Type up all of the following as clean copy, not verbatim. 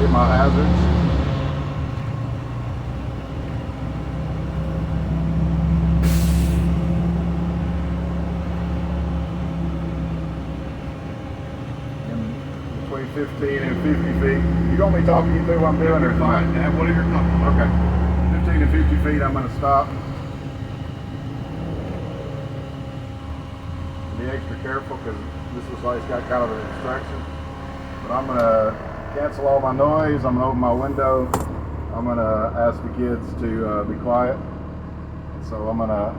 hit my hazards. Between 15 and 50 feet. You want me talking you through what I'm doing? You're fine. Whatever you're comfortable. Okay. 15 to 50 feet, I'm going to stop. Be extra careful because this looks like it's got kind of an obstruction. But I'm going to cancel all my noise. I'm going to open my window. I'm going to ask the kids to be quiet. So I'm going to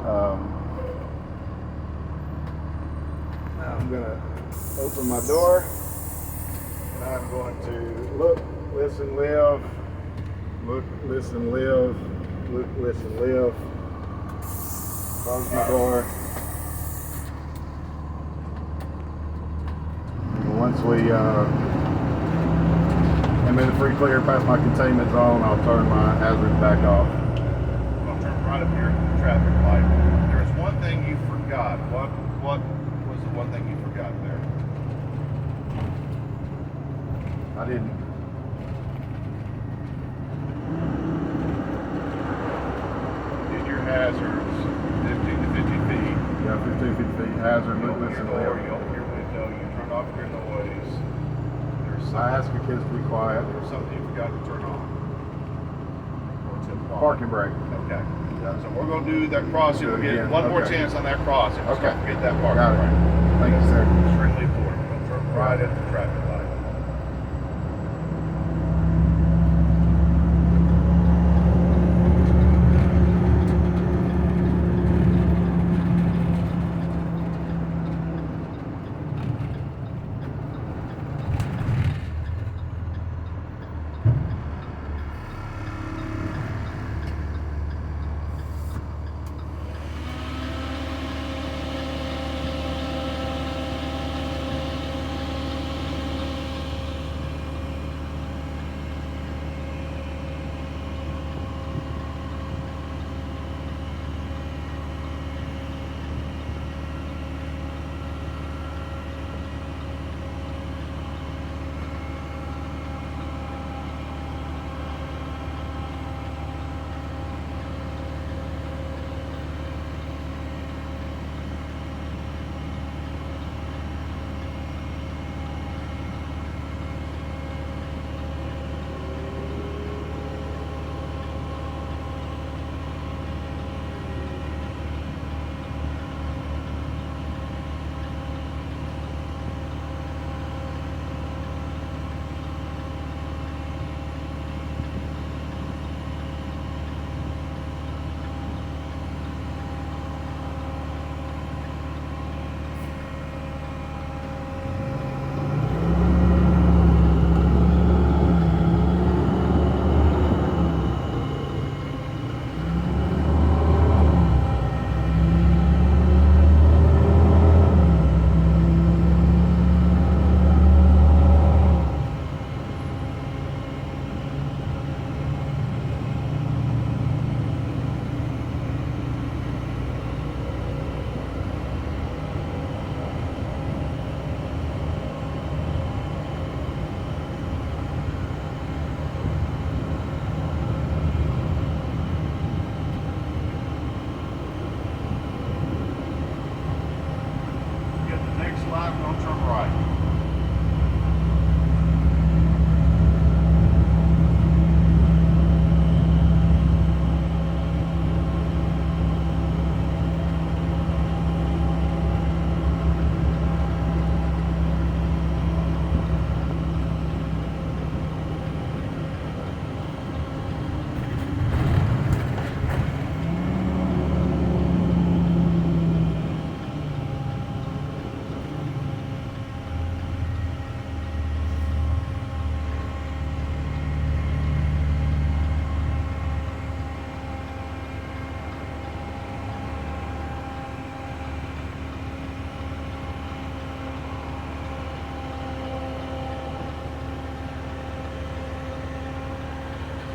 now I'm going to open my door. And I'm going to look, listen, live. Look, listen, live. Look, listen, live. Close my door. And once we am in the free clear past my containment zone, I'll turn my hazards back off. I'll turn right up here at the traffic light. There's one thing you forgot. What was the one thing you forgot there? I didn't. Did your hazards 15 to 50 feet? Yeah, 15, 50 feet hazard. You Look, open listen, your door, you live. open your window, you turn off your noise. There's I ask the kids to be quiet. There's something you forgot to turn on. What's it called? Parking brake. Okay. So we're going to do that crossing. We'll get one more chance on that crossing. Let's Okay. not forget that parking Got it. brake. Thank you, sir. Extremely important. We'll turn right at the traffic light.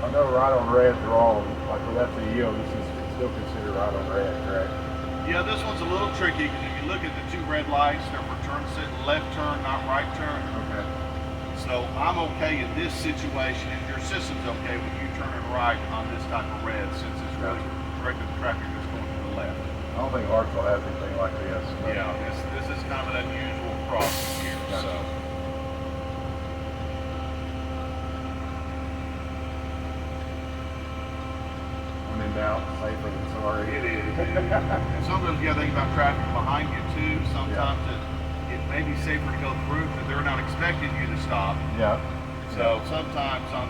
I know right on red they're all, like with FCEO, this is still considered right on red, correct? Yeah, this one's a little tricky because if you look at the two red lights, they're for turn left turn, not right turn. Okay. So I'm okay in this situation, and your system's okay with you turning right on this type of red, since it's really directed traffic that's going to the left. I don't think Hartsville has anything like this. But Yeah, this is kind of an unusual crossing here. Gotcha. So when in doubt, safer than sorry. it is. And sometimes you got to think about traffic behind you too. Sometimes it may be safer to go through because they're not expecting you to stop. Yeah. So sometimes on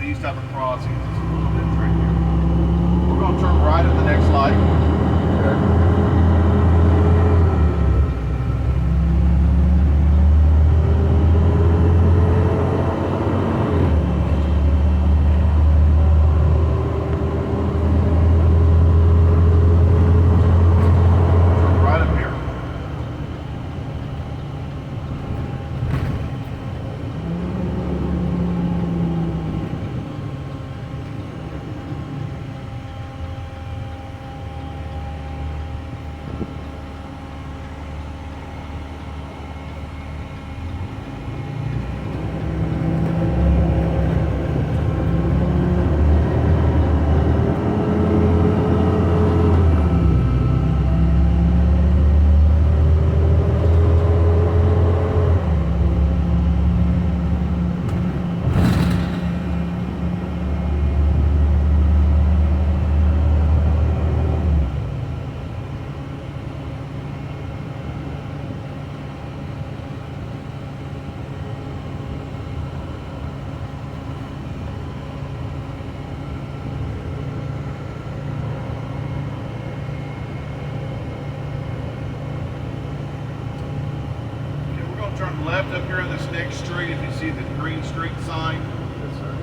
these type of crossings, it's a little bit trickier. We're going to turn right at the next light. Okay. Turn right up here. Turn left up here on this next street if you see the green street sign. Yes, sir.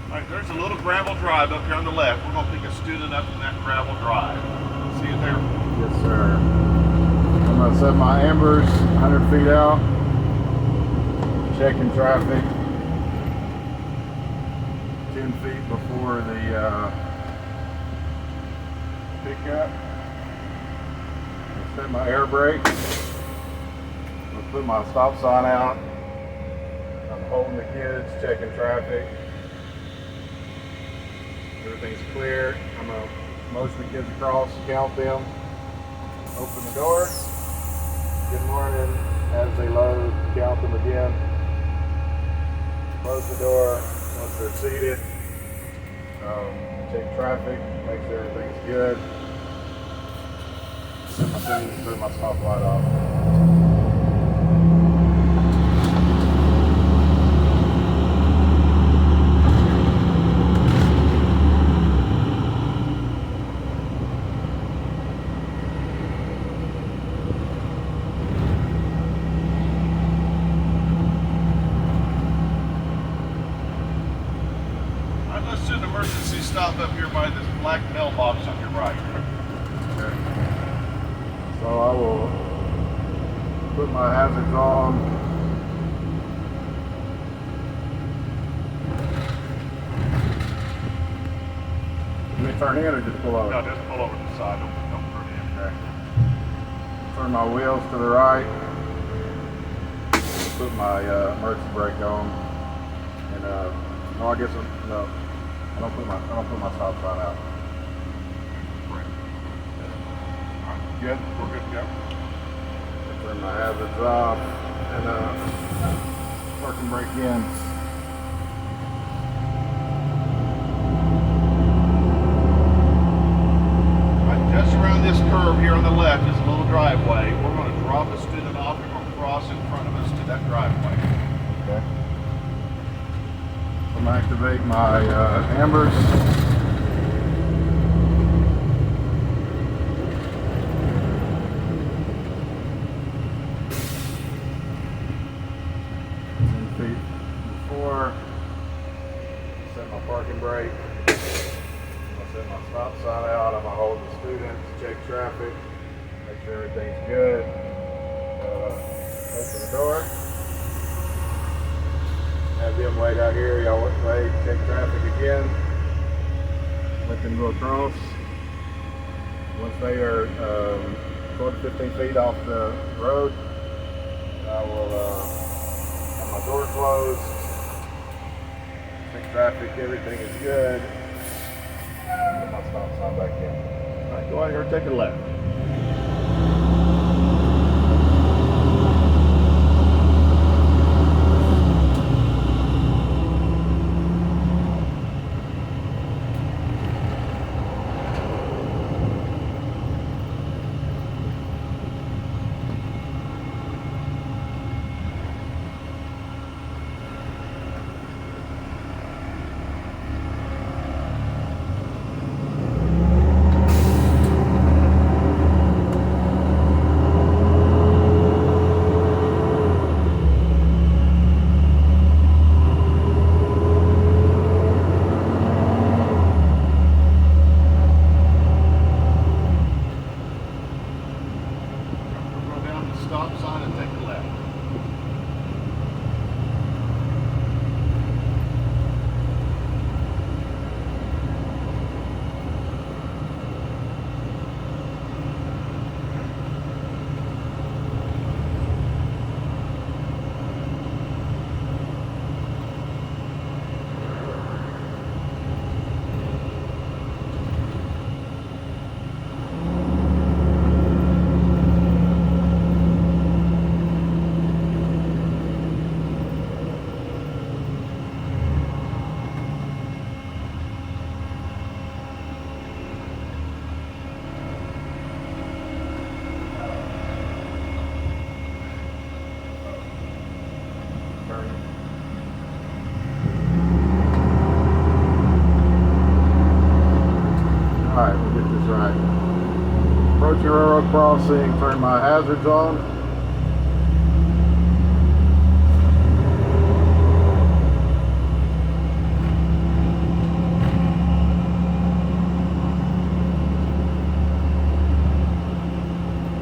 All right, there's a little gravel drive up here on the left. We're going to pick a student up in that gravel drive. See it there? Yes, sir. I'm going to set my ambers 100 feet out. Checking traffic. 10 feet before the pickup. I'll set my air brake. I'll put my stop sign out. I'm holding the kids, checking traffic. Everything's clear. I'm going to motion the kids across, count them, open the door. Good morning. As they load, count them again. Close the door once they're seated. Check traffic, make sure everything's good. Set my things, put my stop light off. Let's do an emergency stop up here by this black mailbox on your right. Okay. So I will put my hazards on. Let me turn in or just pull over? No, just pull over to the side. Don't turn in. Okay. Turn my wheels to the right. Put my emergency brake on. And no, I guess no. I don't put my stop sign out. Right. All right, good. We're good to go. Turn my hazards off and parking brake in. All right, just around this curve here on the left is a little driveway. We're going to drop a student off and we're going to cross in front of us to that driveway. Okay. I'm gonna activate my ambers. Before, set my parking brake. I'll set my stop sign out. I'm gonna hold the students, check traffic, make sure everything's good. Open the door. Have them wait out here. Y'all wait, check traffic again. Let them go across. Once they are 12 to 15 feet off the road, I will have my door closed. Check traffic, everything is good. Put my stop sign back in. All right, go out here and take a left. Stop sign and take a left. Alright, we'll get this right. Approaching railroad crossing, turn my hazards on.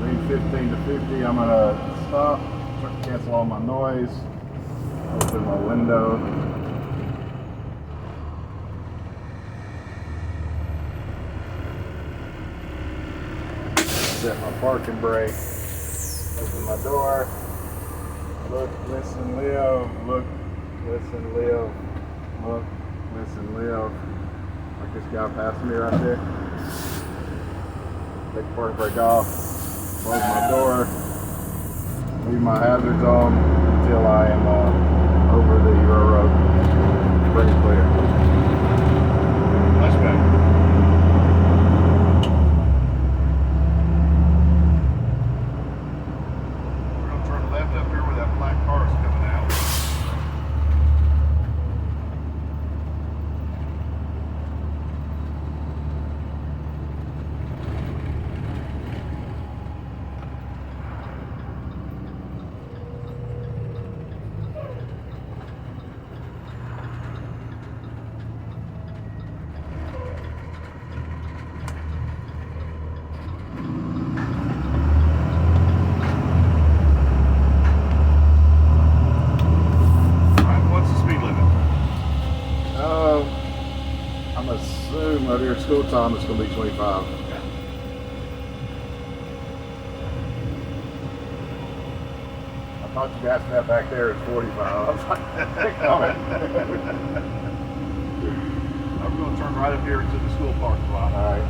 Lead 15 to 50, I'm gonna stop, cancel all my noise, open my window. Set my parking brake, open my door, look, listen, live, look, listen, live, look, listen, live. Like this guy passing me right there. Take the parking brake off, close my door, leave my hazards on until I am over the railroad. Pretty clear. Much better. I'm assuming right here school time it's going to be 25. I thought you guys that back there is 45. I was like, I'm going to turn right up here into the school parking lot. all right.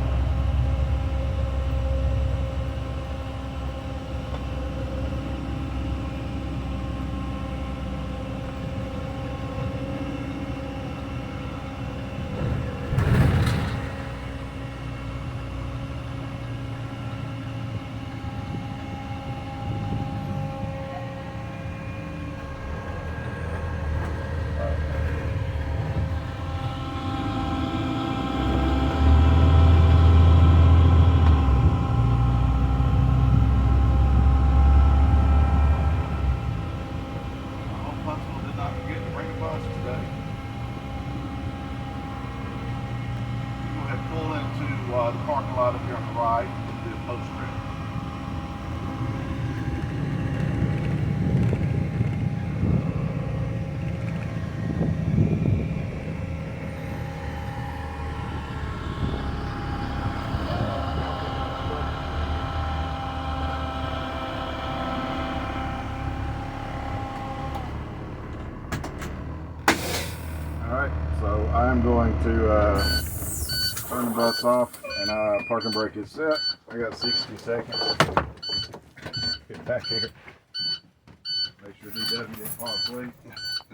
So I'm going to turn the bus off, and parking brake is set. I got 60 seconds. Get back here. Make sure he doesn't get fall asleep.